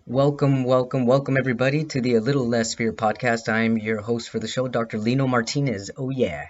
Welcome everybody to the A Little Less Fear podcast. I'm your host for the show, Dr. Lino Martinez. Oh yeah.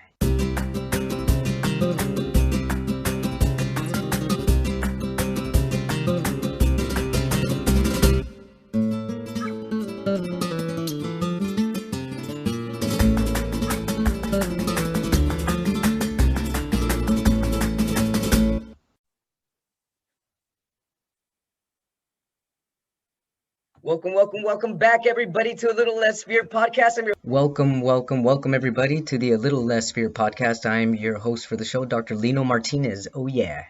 Welcome back everybody to A Little Less Fear podcast. Welcome everybody to the A Little Less Fear podcast. I'm your host for the show, Dr. Lino Martinez. Oh yeah.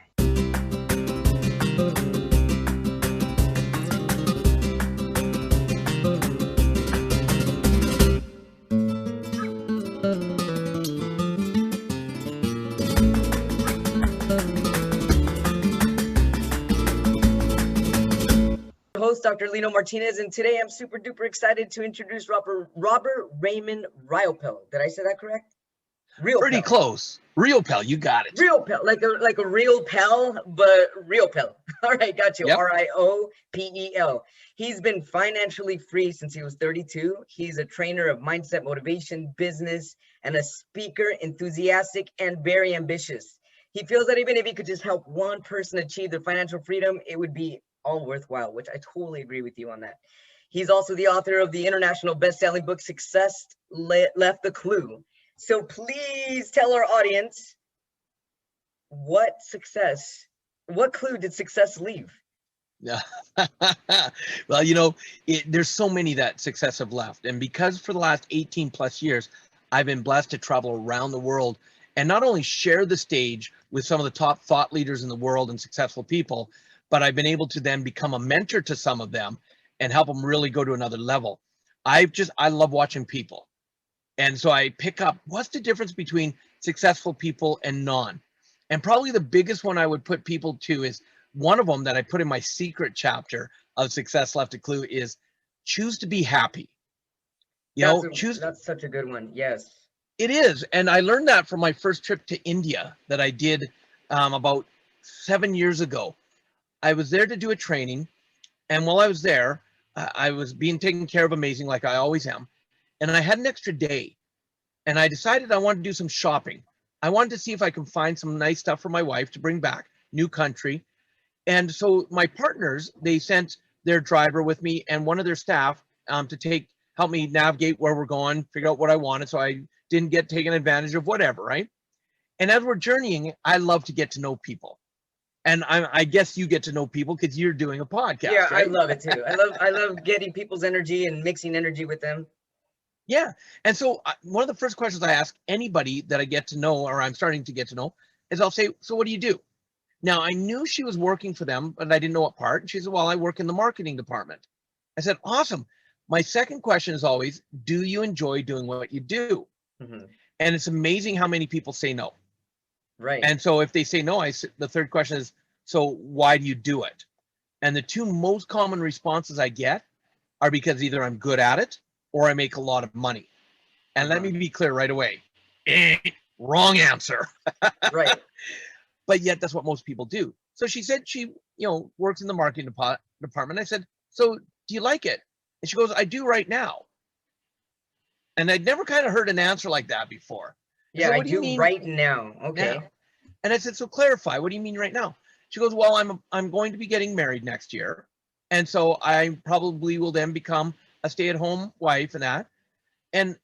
Host Dr. Lino Martinez, and today I'm super duper excited to introduce Robert Raymond Riopel. Did I say that correct? Pretty close. Riopel, you got it. Riopel, like a real pal, but Riopel. All right, got you. Yep. Riopel. He's been financially free since he was 32. He's a trainer of mindset, motivation, business, and a speaker, enthusiastic and very ambitious. He feels that even if he could just help one person achieve their financial freedom, it would be all worthwhile, which I totally agree with you on that. He's also the author of the international best-selling book, Success Left the Clue. So please tell our audience, what clue did success leave? Yeah. Well, there's so many that success have left. And because for the last 18 plus years, I've been blessed to travel around the world and not only share the stage with some of the top thought leaders in the world and successful people, but I've been able to then become a mentor to some of them and help them really go to another level. I love watching people. And so I pick up what's the difference between successful people and non. And probably the biggest one I would put people to is one of them that I put in my secret chapter of Success Left a Clue is choose to be happy. That's such a good one. Yes. It is. And I learned that from my first trip to India that I did about 7 years ago. I was there to do a training, and while I was there, I was being taken care of amazing, like I always am. And I had an extra day, and I decided I wanted to do some shopping. I wanted to see if I can find some nice stuff for my wife to bring back, new country. And so my partners, they sent their driver with me and one of their staff to help me navigate where we're going, figure out what I wanted, so I didn't get taken advantage of whatever, right? And as we're journeying, I love to get to know people. And I guess you get to know people because you're doing a podcast. Yeah, right? I love it too. I love getting people's energy and mixing energy with them. Yeah. And so one of the first questions I ask anybody that I get to know, or I'm starting to get to know, is I'll say, so what do you do? Now, I knew she was working for them, but I didn't know what part. And she said, well, I work in the marketing department. I said, awesome. My second question is always, do you enjoy doing what you do? Mm-hmm. And it's amazing how many people say no. Right. And so if they say no, the third question is, so why do you do it? And the two most common responses I get are because either I'm good at it or I make a lot of money. And let me be clear right away. Wrong answer. Right. But yet that's what most people do. So she said she, works in the marketing department. I said, so do you like it? And she goes, I do right now. And I'd never kind of heard an answer like that before. Yeah, I do right now. Okay. Now? And I said, so clarify, what do you mean right now? She goes, well, I'm going to be getting married next year. And so I probably will then become a stay-at-home wife and that. And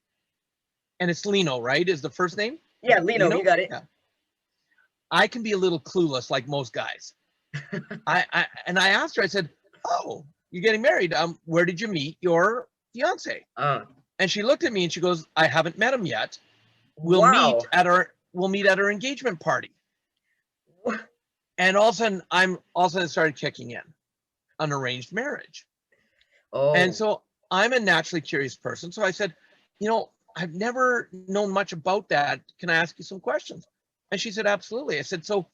it's Lino, right? Is the first name? Yeah, Lino, you got it. Yeah. I can be a little clueless like most guys. I asked her, I said, oh, you're getting married. Where did you meet your fiance? And she looked at me and she goes, I haven't met him yet. We'll meet at our engagement party. And all of a sudden started kicking in an arranged marriage. Oh. And so I'm a naturally curious person. So I said, I've never known much about that. Can I ask you some questions? And she said, absolutely. I said, so,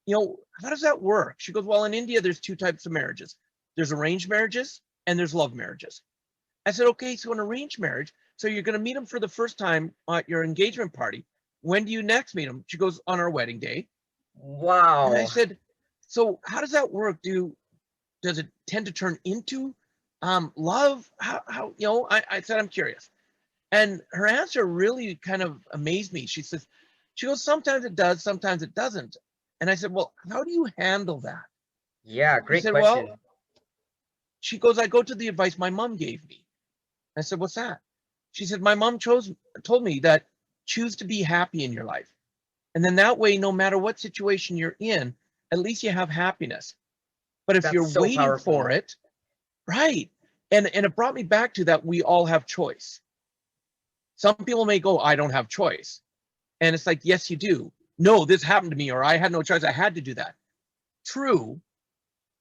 how does that work? She goes, well, in India, there's two types of marriages. There's arranged marriages and there's love marriages. I said, okay, so an arranged marriage. So you're going to meet him for the first time at your engagement party. When do you next meet him? She goes, on our wedding day. Wow. And I said, so how does that work? Does it tend to turn into love, how, I said, I'm curious. And her answer really kind of amazed me. She goes, sometimes it does, sometimes it doesn't. And I said, well, how do you handle that? Yeah, She great said, well, question. she goes, I go to the advice my mom gave me. I said, what's that? She said, my mom told me that choose to be happy in your life. And then that way, no matter what situation you're in, at least you have happiness. But if you're That's so waiting for powerful. it, right. And it brought me back to that we all have choice. Some people may go, I don't have choice. And it's like, yes, you do. No, this happened to me, or I had no choice. I had to do that. True.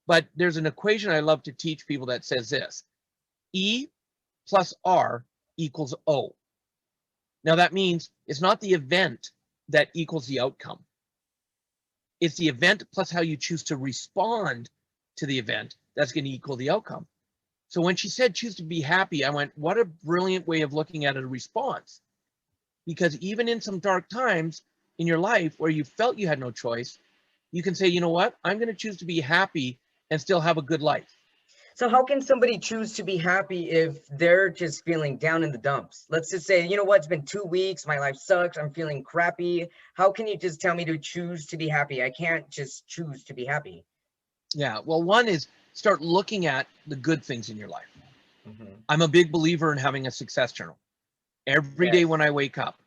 But there's an equation I love to teach people that says this: E plus R equals O. Now that means it's not the event that equals the outcome. It's the event plus how you choose to respond to the event that's going to equal the outcome. So when she said choose to be happy, I went, what a brilliant way of looking at a response. Because even in some dark times in your life where you felt you had no choice, you can say, you know what, I'm going to choose to be happy and still have a good life. So how can somebody choose to be happy if they're just feeling down in the dumps? Let's just say, you know what, it's been 2 weeks, my life sucks, I'm feeling crappy. How can you just tell me to choose to be happy? I can't just choose to be happy. Yeah, well, one is start looking at the good things in your life. Mm-hmm. I'm a big believer in having a success journal. Every day Yes. when I wake up,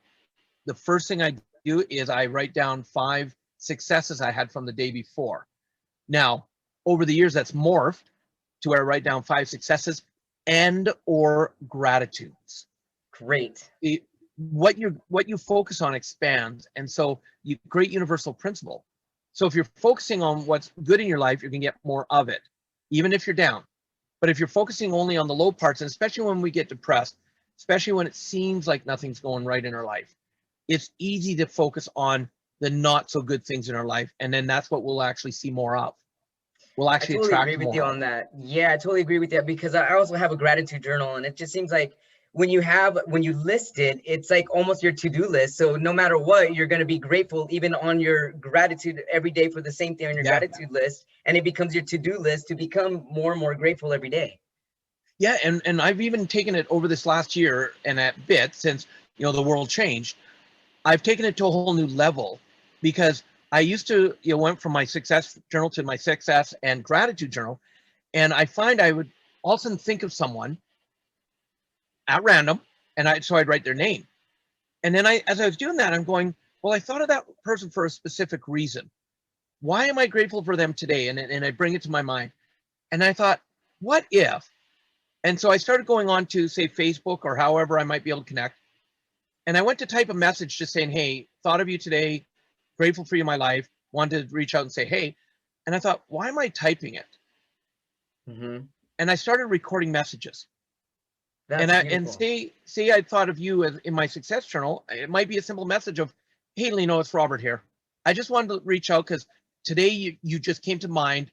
the first thing I do is I write down 5 successes I had from the day before. Now, over the years, that's morphed to where I write down 5 successes and or gratitudes. Great. What you focus on expands, and so great universal principle. So if you're focusing on what's good in your life, you're gonna get more of it, even if you're down. But if you're focusing only on the low parts, and especially when we get depressed, especially when it seems like nothing's going right in our life, it's easy to focus on the not so good things in our life, and then that's what we'll actually see more of. We'll I actually totally agree attract with more you of. on that. Yeah, I totally agree with that because I also have a gratitude journal, and it just seems like when you list it, it's like almost your to-do list. So no matter what, you're going to be grateful even on your gratitude every day for the same thing on your Yeah, gratitude list, and it becomes your to-do list to become more and more grateful every day. yeah, and I've even taken it over this last year and a bit since the world changed. I've taken it to a whole new level because I used to went from my success journal to my success and gratitude journal, and I find I would all of a sudden think of someone at random, and I'd write their name. And then as I was doing that, I'm going, well, I thought of that person for a specific reason. Why am I grateful for them today? And I bring it to my mind. And I thought, what if? And so I started going on to, say, Facebook or however I might be able to connect. And I went to type a message just saying, hey, thought of you today, grateful for you in my life, wanted to reach out and say, hey. And I thought, why am I typing it? Mm-hmm. And I started recording messages. That's And beautiful. say I thought of you as in my success journal. It might be a simple message of, hey, Lino, it's Robert here. I just wanted to reach out because today you just came to mind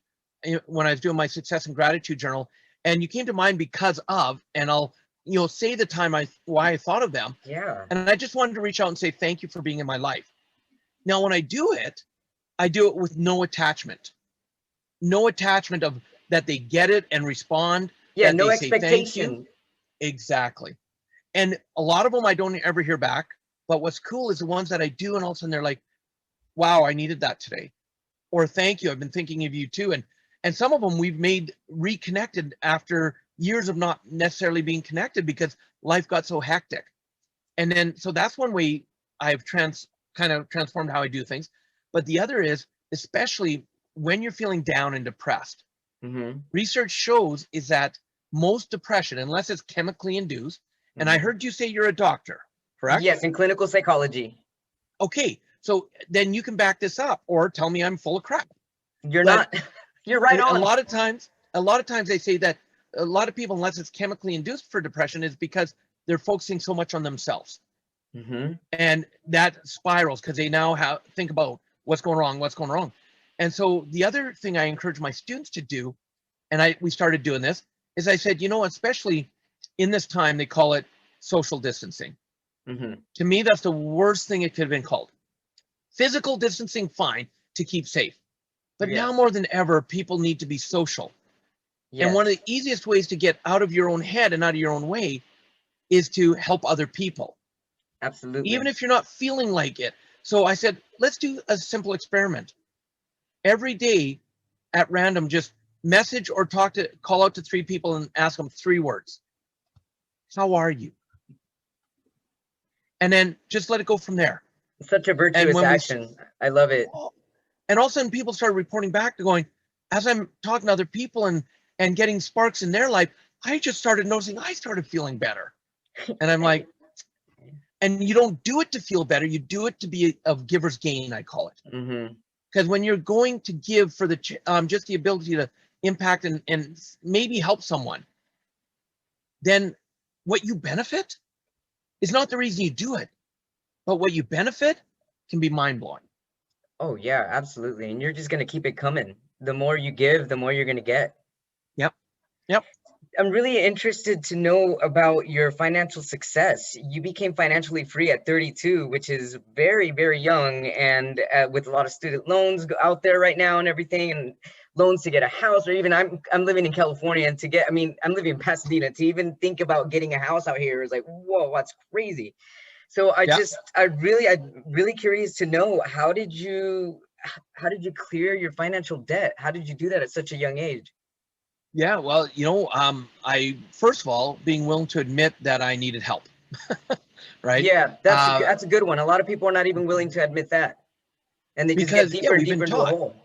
when I was doing my success and gratitude journal, and you came to mind because of, and I'll say the time why I thought of them, Yeah. and I just wanted to reach out and say thank you for being in my life. Now, when I do it with no attachment of that they get it and respond, Yeah, that no they say thank you. expectation. Exactly. And a lot of them I don't ever hear back. But what's cool is the ones that I do, and all of a sudden they're like, wow, I needed that today. Or thank you, I've been thinking of you too. And some of them we've made reconnected after years of not necessarily being connected because life got so hectic. And then so that's one way I've kind of transformed how I do things. But the other is, especially when you're feeling down and depressed, Mm-hmm. research shows is that most depression, unless it's chemically induced, and I Mm-hmm. heard you say you're a doctor, correct? Yes, in clinical psychology. Okay, so then you can back this up or tell me I'm full of crap. You're But not, you're right a on. lot of times, they say that a lot of people, unless it's chemically induced for depression, is because they're focusing so much on themselves, Mm-hmm. and that spirals because they now think about what's going wrong. And so the other thing I encourage my students to do, and we started doing this, is I said, especially in this time, they call it social distancing. Mm-hmm. To me, that's the worst thing it could have been called. Physical distancing, fine, to keep safe. But now Yes. more than ever, people need to be social. And one of Yes, the easiest ways to get out of your own head and out of your own way is to help other people, even absolutely. if you're not feeling like it. So I said, let's do a simple experiment. Every day at random, just message or call out to 3 people and ask them 3 words. How are you? And then just let it go from there. Such a And virtuous when we, action. I love it. and all of a sudden people started reporting back to going, as I'm talking to other people and getting sparks in their life, I just started noticing I started feeling better. And I'm like, and you don't do it to feel better. You do it to be of giver's gain, I call it. Mm-hmm. Because when you're going to give for the just the ability to impact and maybe help someone, then what you benefit is not the reason you do it, but what you benefit can be mind-blowing. Oh yeah, absolutely. And you're just gonna keep it coming. The more you give, the more you're gonna get. Yep. Yep. I'm really interested to know about your financial success. You became financially free at 32, which is very, very young, and with a lot of student loans out there right now and everything, and loans to get a house, or even I'm living in California, and I mean, I'm living in Pasadena. To even think about getting a house out here is like, whoa, that's crazy. So Yeah. I'm really curious to know, how did you clear your financial debt? How did you do that at such a young age? Yeah. Well, I first of all being willing to admit that I needed help, right? Yeah, Uh, that's a good one. A lot of people are not even willing to admit that, and they just get because yeah, deeper and we've deeper been into a taught. hole.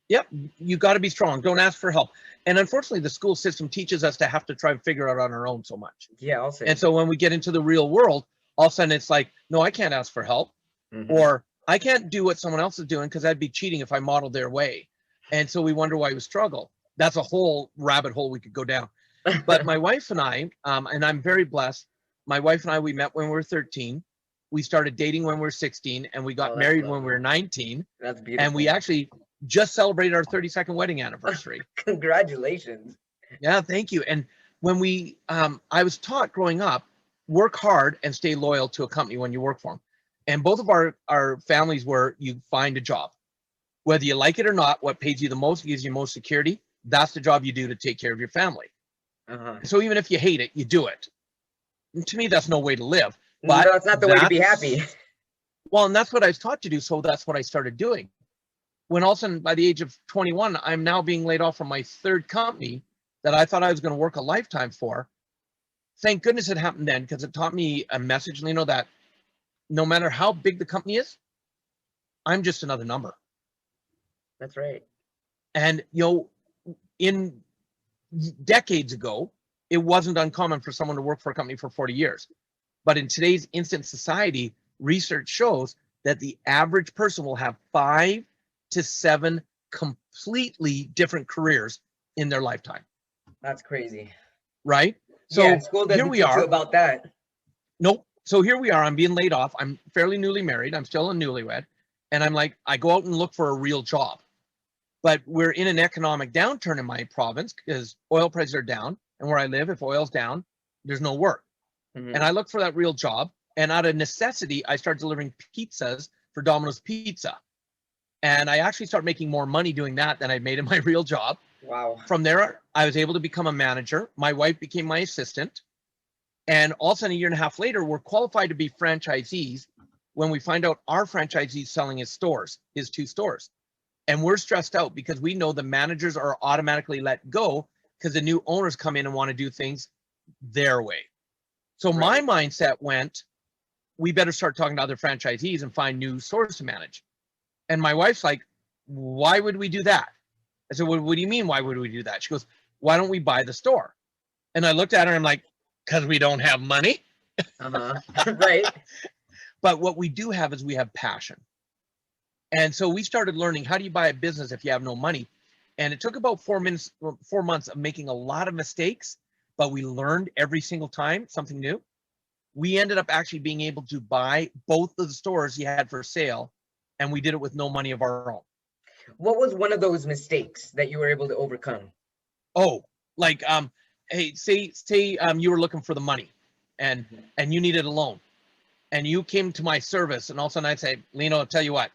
Yep, you got to be strong. Don't ask for help. And unfortunately, the school system teaches us to have to try and figure it out on our own so much. Yeah, I'll And say. so when we get into the real world, all of a sudden it's like, no, I can't ask for help, Hmm. or I can't do what someone else is doing because I'd be cheating if I modeled their way. And so we wonder why we struggle. That's a whole rabbit hole we could go down. But my wife and I, and I'm very blessed, my wife and I, we met when we were 13. We started dating when we were 16, and we got Oh, that's married when we lovely. were 19. That's And we beautiful. actually just celebrated our 32nd wedding anniversary. Congratulations. Yeah, thank you. And when I was taught growing up, work hard and stay loyal to a company when you work for them. And both of our families were, you find a job, whether you like it or not, what pays you the most, gives you most security. That's the job you do to take care of your family. Uh-huh. So even if you hate it, you do it. And to me, that's no way to live. No, But it's not the way to be happy. well, and that's what I was taught to do. So that's what I started doing. When all of a sudden, by the age of 21, I'm now being laid off from my 3rd company that I thought I was going to work a lifetime for. Thank goodness it happened then, because it taught me a message, Lino, that no matter how big the company is, I'm just another number. That's right. And, in decades ago, it wasn't uncommon for someone to work for a company for 40 years. But in today's instant society, research shows that the average person will have 5 to 7 completely different careers in their lifetime. That's crazy. Right? Yeah, So and school here doesn't we teach you are. about that. Nope. So here we are. I'm being laid off. I'm fairly newly married. I'm still a newlywed. And I'm like, I go out and look for a real job. But we're in an economic downturn in my province because oil prices are down. And where I live, if oil's down, there's no work. Hmm. And I look for that real job. And out of necessity, I start delivering pizzas for Domino's Pizza. And I actually start making more money doing that than I made in my real job. Wow. From there, I was able to become a manager. My wife became my assistant. And all of a sudden, a year and a half later, we're qualified to be franchisees when we find out our franchisee selling his 2 stores. And we're stressed out because we know the managers are automatically let go because the new owners come in and want to do things their way. So my Right. mindset went, we better start talking to other franchisees and find new stores to manage. And my wife's like, why would we do that? I said, what do you mean, why would we do that? She goes, why don't we buy the store? And I looked at her and I'm like, because we don't have money. Uh-huh. Right. But what we do have is we have passion. And so we started learning, how do you buy a business if you have no money? And it took about 4 months of making a lot of mistakes, but we learned every single time something new. We ended up actually being able to buy both of the stores he had for sale, and we did it with no money of our own. What was one of those mistakes that you were able to overcome? Oh, like, hey, say you were looking for the money and Mhm. and you needed a loan, and you came to my service, and all of a sudden I'd say, Lino, I'll tell you what,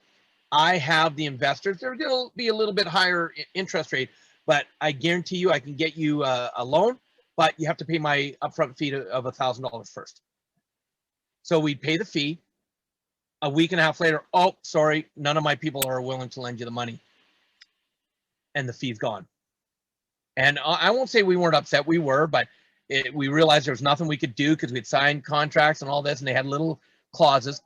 I have the investors. They're going to be a little bit higher interest rate, but I guarantee you I can get you a loan, but you have to pay my upfront fee of $1,000 first. So we'd pay the fee. A week and a half later, oh, sorry, none of my people are willing to lend you the money. And the fee's gone. And I won't say we weren't upset, we were, but we realized there was nothing we could do because we'd signed contracts and all this, and they had little clauses.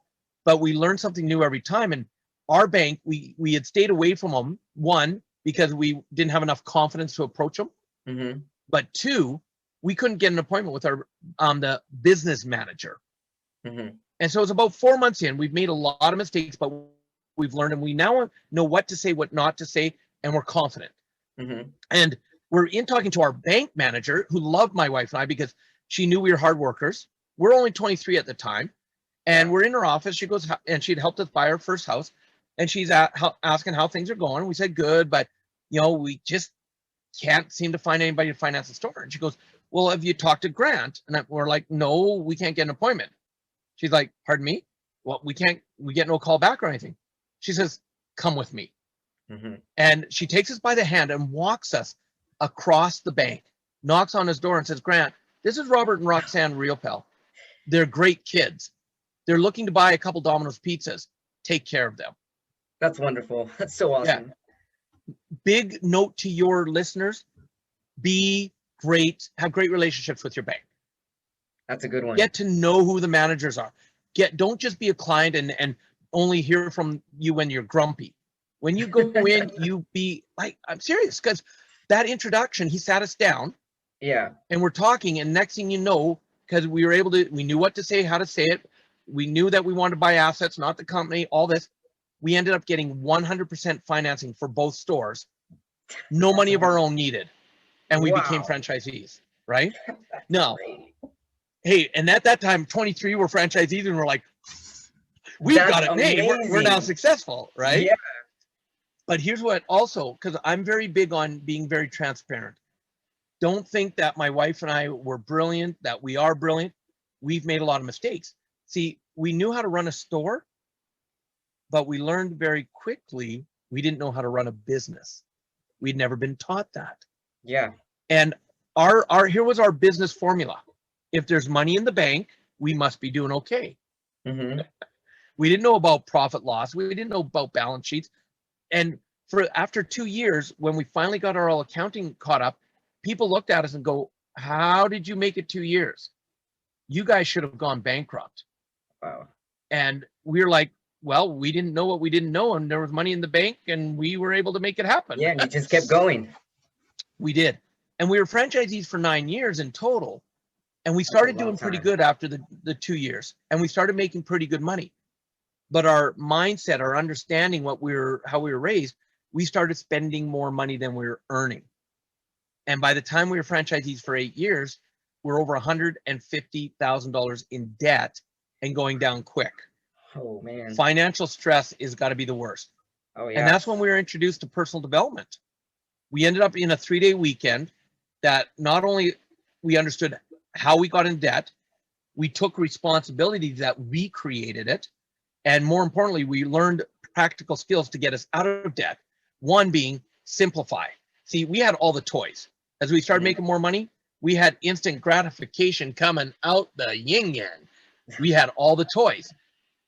But we learned something new every time. And our bank, we had stayed away from them, one, because we didn't have enough confidence to approach them. Mm-hmm. But two, we couldn't get an appointment with our the business manager. Mm-hmm. And so it's about 4 months in. We've made a lot of mistakes, but we've learned, and we now know what to say, what not to say, and we're confident. Mm-hmm. And we're in talking to our bank manager, who loved my wife and I because she knew we were hard workers. We're only 23 at the time. And we're in her office. She goes, and she'd helped us buy our first house. And she's asking how things are going. We said, good, but, we just can't seem to find anybody to finance the store. And she goes, well, have you talked to Grant? And we're like, no, we can't get an appointment. She's like, pardon me? Well, we get no call back or anything. She says, come with me. Mm-hmm. And she takes us by the hand and walks us across the bank, knocks on his door and says, Grant, this is Robert and Roxanne Riopel. They're great kids. They're looking to buy a couple Domino's pizzas. Take care of them. That's wonderful. That's so awesome. Yeah. Big note to your listeners, be great, have great relationships with your bank. That's a good one. Get to know who the managers are. Don't just be a client and only hear from you when you're grumpy. When you go in, you be like, I'm serious, because that introduction, he sat us down. Yeah. And we're talking, and next thing you know, because we knew what to say, how to say it. We knew that we wanted to buy assets, not the company, all this. We ended up getting 100% financing for both stores. No money of our own needed. And we became franchisees, right? No. Hey, and at that time, 23 were franchisees, and we're like, we've got it made. We're now successful, right? Yeah. But here's what also, because I'm very big on being very transparent. Don't think that my wife and I were brilliant, that we are brilliant. We've made a lot of mistakes. See, we knew how to run a store, but we learned very quickly we didn't know how to run a business. We'd never been taught that. Yeah. And here was our business formula. If there's money in the bank, we must be doing okay. Mm-hmm. We didn't know about profit loss. We didn't know about balance sheets. And after 2 years, when we finally got our all accounting caught up, people looked at us and go, how did you make it 2 years? You guys should have gone bankrupt. Wow. And we were like, well, we didn't know what we didn't know, and there was money in the bank, and we were able to make it happen. Yeah, and you just kept going. We did. And we were franchisees for 9 years in total. And we started doing pretty good after the 2 years. And we started making pretty good money. But our mindset, our understanding how we were raised, we started spending more money than we were earning. And by the time we were franchisees for 8 years, we're over $150,000 in debt and going down quick. Oh, man. Financial stress is got to be the worst. Oh, yeah. And that's when we were introduced to personal development. We ended up in a 3-day weekend that not only we understood how we got in debt, we took responsibility that we created it. And more importantly, we learned practical skills to get us out of debt. One being simplify. See, we had all the toys. As we started making more money, we had instant gratification coming out the yin-yang. We had all the toys.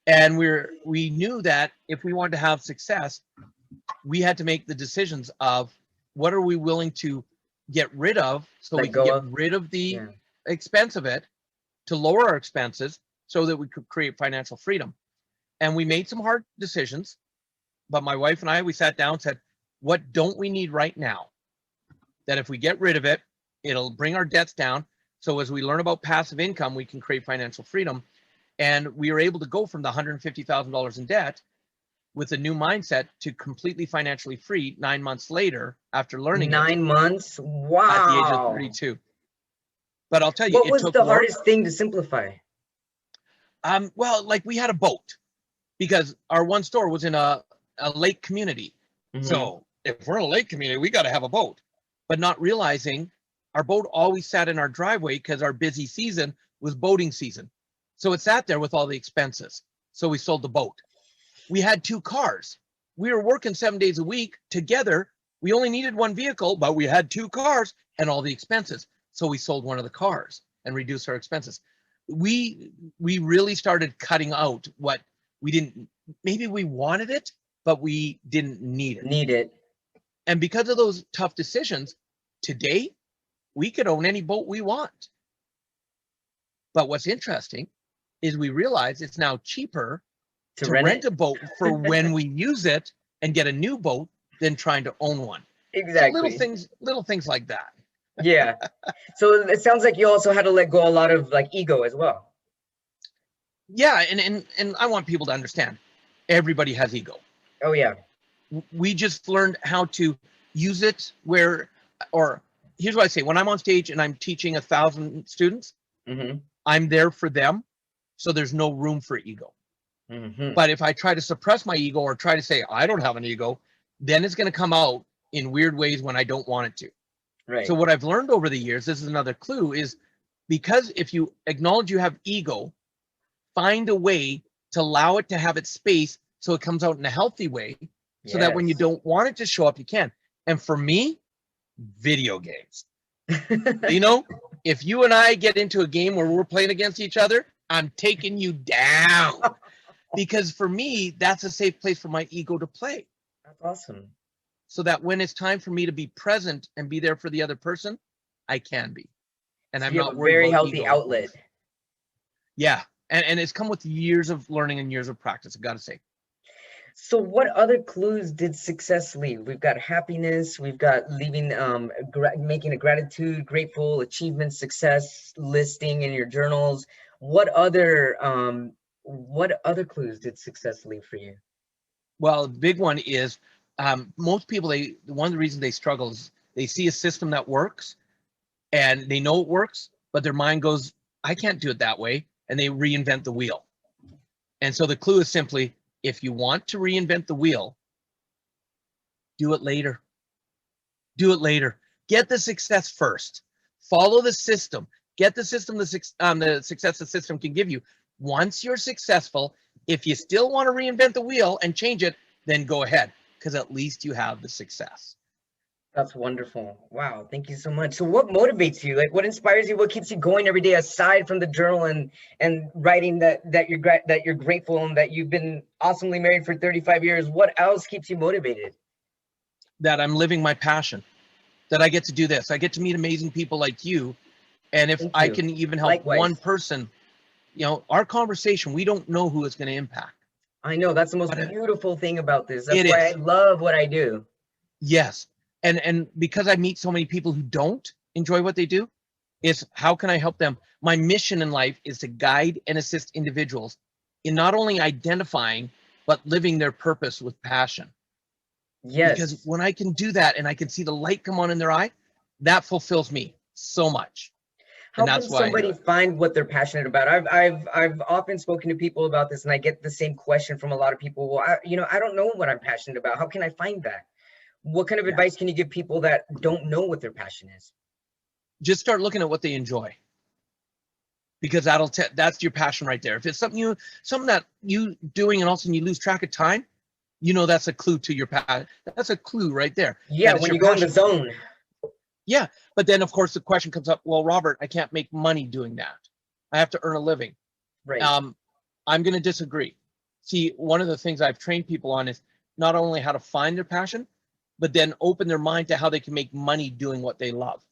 And we knew that if we wanted to have success, we had to make the decisions of what are we willing to get rid of so we can get rid of the expense of it, to lower our expenses so that we could create financial freedom. And we made some hard decisions, but my wife and I, we sat down and said, what don't we need right now? That if we get rid of it, it'll bring our debts down. So as we learn about passive income, we can create financial freedom. And we were able to go from the $150,000 in debt with a new mindset to completely financially free 9 months later after learning 9 months? Wow. At the age of 32. But I'll tell you, what was the hardest thing to simplify? Well, like we had a boat because our one store was in a lake community. Mm-hmm. So if we're in a lake community, we got to have a boat. But not realizing our boat always sat in our driveway because our busy season was boating season. So it sat there with all the expenses. So we sold the boat. We had 2 cars. We were working 7 days a week together, We only needed one vehicle, but we had 2 cars and all the expenses. So we sold one of the cars and reduced our expenses. We really started cutting out what we didn't, maybe we wanted it, but we didn't need it. And because of those tough decisions, today we could own any boat we want. But what's interesting is we realize it's now cheaper to rent a boat for when we use it and get a new boat than trying to own one. Exactly. So little things like that. Yeah. So it sounds like you also had to let go a lot of like ego as well. Yeah, and I want people to understand, everybody has ego. Oh yeah. We just learned how to use it or here's what I say, when I'm on stage and I'm teaching 1,000 students, I'm there for them. So there's no room for ego. But if I try to suppress my ego or try to say, I don't have an ego, then it's going to come out in weird ways when I don't want it to. Right. So what I've learned over the years, this is another clue, is because if you acknowledge you have ego, find a way to allow it to have its space so it comes out in a healthy way, so that when you don't want it to show up, you can. And for me, video games. You know, if you and I get into a game where we're playing against each other, I'm taking you down. Because for me, that's a safe place for my ego to play. That's awesome. So that when it's time for me to be present and be there for the other person, I can be. And I'm not worried very about healthy ego. outlet. Yeah. And it's come with years of learning and years of practice, I've got to say. So what other clues did success leave? We've got happiness, we've got leaving, making a gratitude, grateful, achievement, success listing in your journals. What other clues did success leave for you? Well, the big one is most people, one of the reasons they struggle is they see a system that works and they know it works, but their mind goes, I can't do it that way. And they reinvent the wheel. And so the clue is simply, if you want to reinvent the wheel, do it later. Do it later. Get the success first. Follow the system. Get the system, the success the system can give you. Once you're successful, if you still want to reinvent the wheel and change it, then go ahead, because at least you have the success. That's wonderful. Wow. Thank you so much. So what motivates you? Like, what inspires you? What keeps you going every day aside from the journal and writing that you're grateful and that you've been awesomely married for 35 years? What else keeps you motivated? That I'm living my passion, that I get to do this. I get to meet amazing people like you. And if I can even help one person, you know, our conversation, we don't know who it's going to impact. I know, that's the most beautiful thing about this. That's why I love what I do. Yes. And because I meet so many people who don't enjoy what they do, is how can I help them? My mission in life is to guide and assist individuals in not only identifying, but living their purpose with passion. Yes. Because when I can do that and I can see the light come on in their eye, that fulfills me so much. How can somebody find what they're passionate about? I've often spoken to people about this, and I get the same question from a lot of people. Well, I don't know what I'm passionate about. How can I find that? What kind of advice can you give people that don't know what their passion is? Just start looking at what they enjoy, because that's your passion right there. If it's something that you doing and all of a sudden you lose track of time, you know that's a clue to your passion. That's a clue right there. Yeah, when you go in the zone. Yeah, but then of course the question comes up, well, Robert, I can't make money doing that. I have to earn a living. Right. I'm going to disagree. See, one of the things I've trained people on is not only how to find their passion, but then open their mind to how they can make money doing what they love.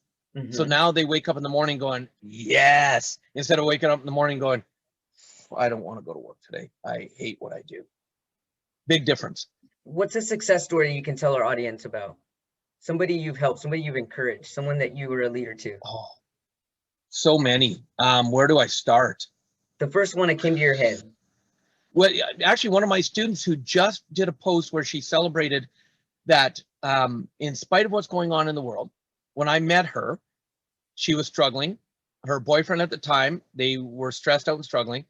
So now they wake up in the morning going, yes, instead of waking up in the morning going, I don't want to go to work today. I hate what I do. Big difference. What's a success story you can tell our audience about? Somebody you've helped, somebody you've encouraged, someone that you were a leader to. Oh, so many. Where do I start? The first one that came to your head. Well, actually, one of my students who just did a post where she celebrated that in spite of what's going on in the world, when I met her, she was struggling. Her boyfriend at the time, they were stressed out and struggling.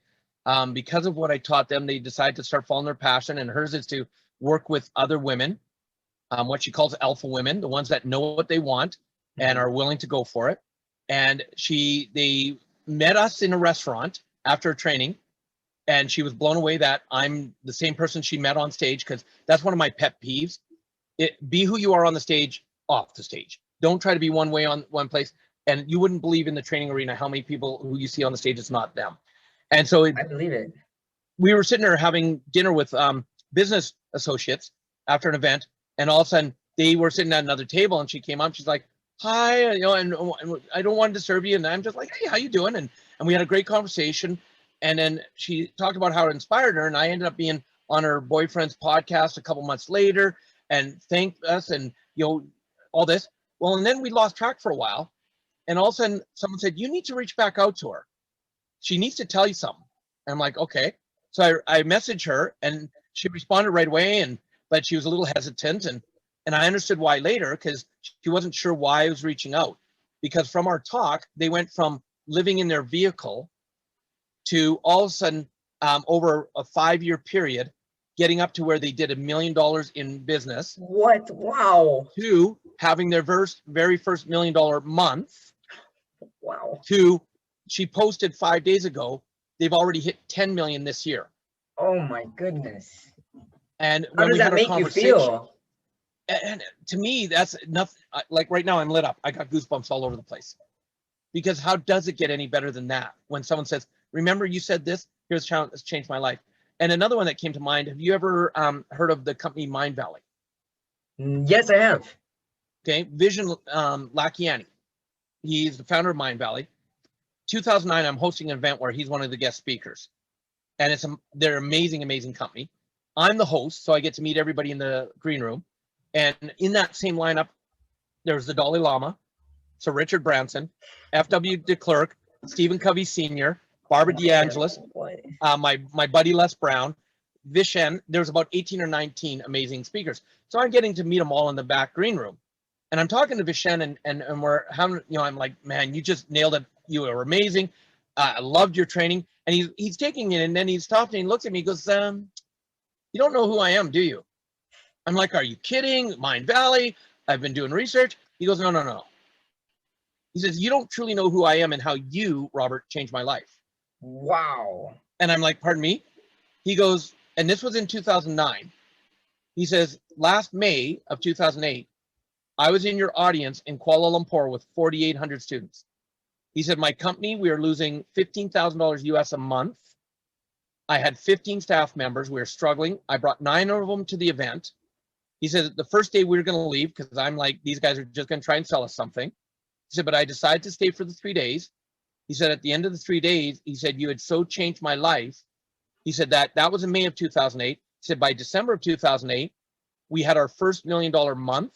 Because of what I taught them, they decided to start following their passion, and hers is to work with other women, what she calls alpha women, the ones that know what they want and are willing to go for it. And they met us in a restaurant after a training, and she was blown away that I'm the same person she met on stage, because that's one of my pet peeves Be who you are on the stage, off the stage. Don't try to be one way on one place. And you wouldn't believe in the training arena how many people who you see on the stage, it's not them. And so I believe it. we were sitting there having dinner with business associates after an event, and all of a sudden they were sitting at another table, and she came up. She's like, "Hi, you know," and I don't want to disturb you, and I'm just like, "Hey, how you doing?" And we had a great conversation, and then she talked about how it inspired her, and I ended up being on her boyfriend's podcast a couple months later, and thanked us, and all this. Well, and then we lost track for a while, and all of a sudden someone said, "You need to reach back out to her. She needs to tell you something." And I'm like, "Okay." So I messaged her, and she responded right away, but she was a little hesitant, and I understood why later, because she wasn't sure why I was reaching out. Because from our talk, they went from living in their vehicle to all of a sudden, over a 5-year period, getting up to where they did $1 million in business. What? Wow. To having their very first $1 million month. Wow. To, she posted 5 days ago, they've already hit 10 million this year. Oh my goodness. And how does that make you feel? And to me, that's nothing. Like right now, I'm lit up. I got goosebumps all over the place. Because how does it get any better than that? When someone says, "Remember you said this, here's how it's changed my life." And another one that came to mind, have you ever heard of the company Mind Valley? Yes, I have. Okay, Vision Lakiani. He's the founder of Mind Valley. 2009, I'm hosting an event where he's one of the guest speakers. And they're amazing, amazing company. I'm the host, so I get to meet everybody in the green room. And in that same lineup, there's the Dalai Lama, Sir Richard Branson, F.W. de Klerk, Stephen Covey Sr., Barbara DeAngelis, my buddy Les Brown, Vishen. There's about 18 or 19 amazing speakers. So I'm getting to meet them all in the back green room. And I'm talking to Vishen, and we're having, I'm like, "Man, you just nailed it. You were amazing. I loved your training." And he's taking it, and then he stopped and he looks at me, he goes, "You don't know who I am, do you?" I'm like, "Are you kidding? Mind Valley, I've been doing research." He goes, No. He says, "You don't truly know who I am and how you, Robert, changed my life." Wow. And I'm like, "Pardon me?" He goes, and this was in 2009. He says, "Last May of 2008, I was in your audience in Kuala Lumpur with 4,800 students." He said, "My company, we are losing $15,000 US a month. I had 15 staff members. We were struggling. I brought 9 of them to the event." He said, "The first day we were going to leave because I'm like, these guys are just going to try and sell us something." He said, "But I decided to stay for the 3 days." He said, "At the end of the 3 days, he said, you had so changed my life." He said that was in May of 2008. He said, "By December of 2008, we had our first $1 million month."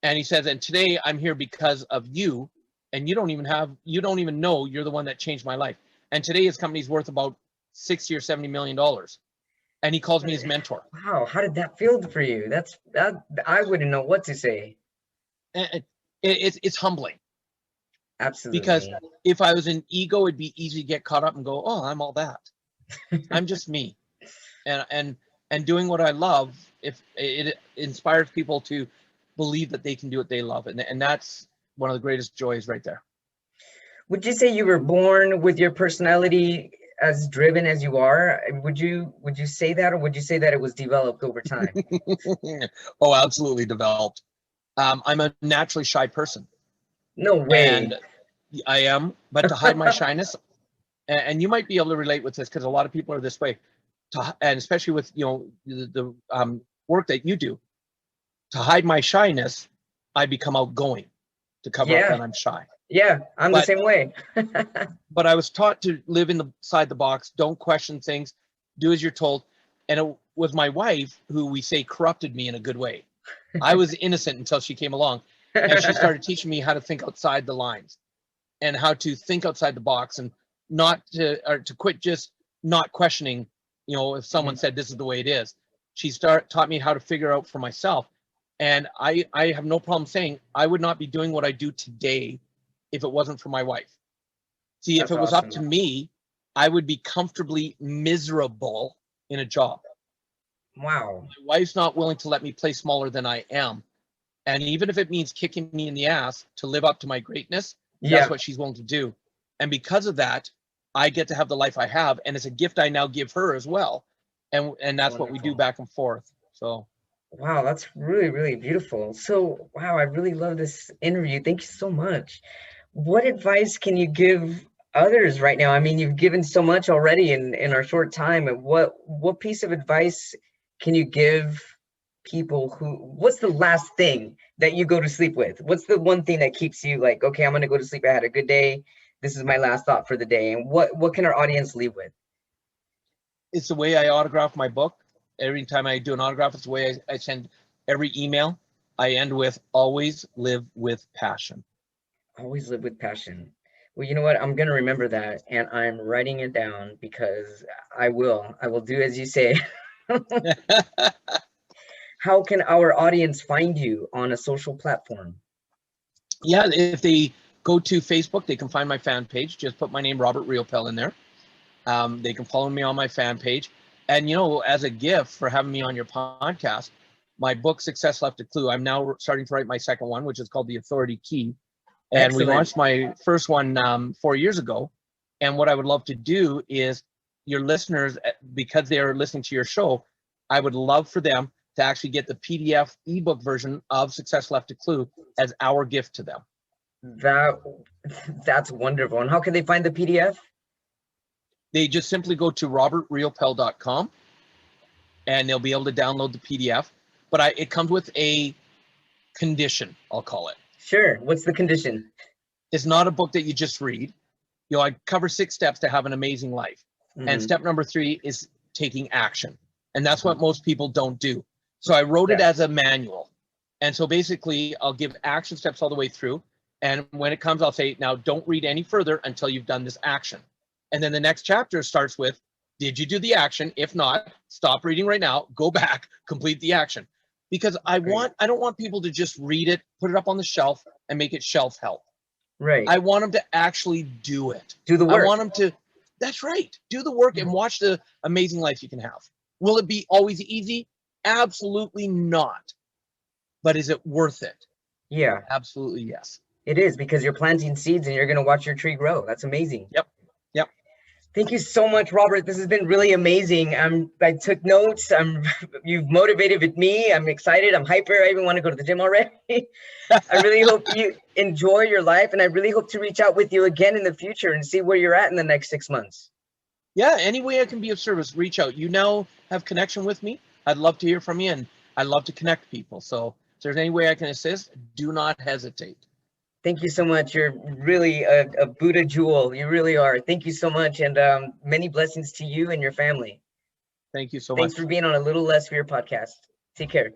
And he says, "And today I'm here because of you. And you don't even know you're the one that changed my life." And today his company's worth about $60 or $70 million. And he calls me his mentor. Wow, how did that feel for you? That I wouldn't know what to say. And it's humbling. Absolutely. Because if I was an ego, it'd be easy to get caught up and go, "Oh, I'm all that." I'm just me. And doing what I love, if it inspires people to believe that they can do what they love. And that's one of the greatest joys right there. Would you say you were born with your personality as driven as you are? Would you say that, or would you say that it was developed over time? Oh, absolutely developed. I'm a naturally shy person. No way. And I am, but to hide my shyness, and you might be able to relate with this because a lot of people are this way, and especially with the work that you do, to hide my shyness, I become outgoing to cover up that I'm shy. Yeah, I'm the same way. But I was taught to live inside the box, don't question things, do as you're told. And it was my wife who we say corrupted me in a good way. I was innocent until she came along, and she started teaching me how to think outside the lines and how to think outside the box, and to quit just not questioning, if someone said this is the way it is. She taught me how to figure out for myself. And I have no problem saying I would not be doing what I do today if it wasn't for my wife. See, if it was up to me, I would be comfortably miserable in a job. Wow. My wife's not willing to let me play smaller than I am. And even if it means kicking me in the ass to live up to my greatness, that's what she's willing to do. And because of that, I get to have the life I have. And it's a gift I now give her as well. And that's what we do back and forth. So Wow, that's really, really beautiful. So, wow, I really love this interview. Thank you so much. What advice can you give others right now? I mean, you've given so much already in our short time. And what piece of advice can you give people what's the last thing that you go to sleep with? What's the one thing that keeps you like, okay, I'm gonna go to sleep. I had a good day. This is my last thought for the day. And what can our audience leave with? It's the way I autograph my book. Every time I do an autograph, it's the way I send every email. I end with always live with passion. Always live with passion. Well, you know what? I'm gonna remember that, and I'm writing it down because I will do as you say. How can our audience find you on a social platform? Yeah, if they go to Facebook, they can find my fan page. Just put my name, Robert Riopel, in there. They can follow me on my fan page. And, as a gift for having me on your podcast, my book, Success Left a Clue, I'm now starting to write my second one, which is called The Authority Key. And we Excellent. launched my first one 4 years ago. And what I would love to do is your listeners, because they are listening to your show, I would love for them to actually get the PDF ebook version of Success Left a Clue as our gift to them. That that's wonderful. And how can they find the PDF? They just simply go to robertriopel.com and they'll be able to download the PDF. But it comes with a condition, I'll call it. Sure. What's the condition? It's not a book that you just read. I cover 6 steps to have an amazing life. And step number 3 is taking action. And that's what most people don't do. So I wrote it as a manual. And so basically, I'll give action steps all the way through. And when it comes, I'll say, now don't read any further until you've done this action. And then the next chapter starts with, did you do the action? If not, stop reading right now, go back, complete the action. Because I don't want people to just read it, put it up on the shelf, and make it shelf help. Right. I want them to actually do it. Do the work. I want them to, that's right, do the work and watch the amazing life you can have. Will it be always easy? Absolutely not. But is it worth it? Yeah. Absolutely yes. It is, because you're planting seeds and you're going to watch your tree grow. That's amazing. Yep. Thank you so much, Robert. This has been really amazing. I took notes. You've motivated me. I'm excited. I'm hyper. I even want to go to the gym already. I really hope you enjoy your life, and I really hope to reach out with you again in the future and see where you're at in the next 6 months. Yeah, any way I can be of service, reach out. You now have connection with me. I'd love to hear from you, and I love to connect people. So if there's any way I can assist, do not hesitate. Thank you so much. You're really a Buddha jewel. You really are. Thank you so much. And many blessings to you and your family. Thank you so much. Thanks for being on A Little Less Fear podcast. Take care.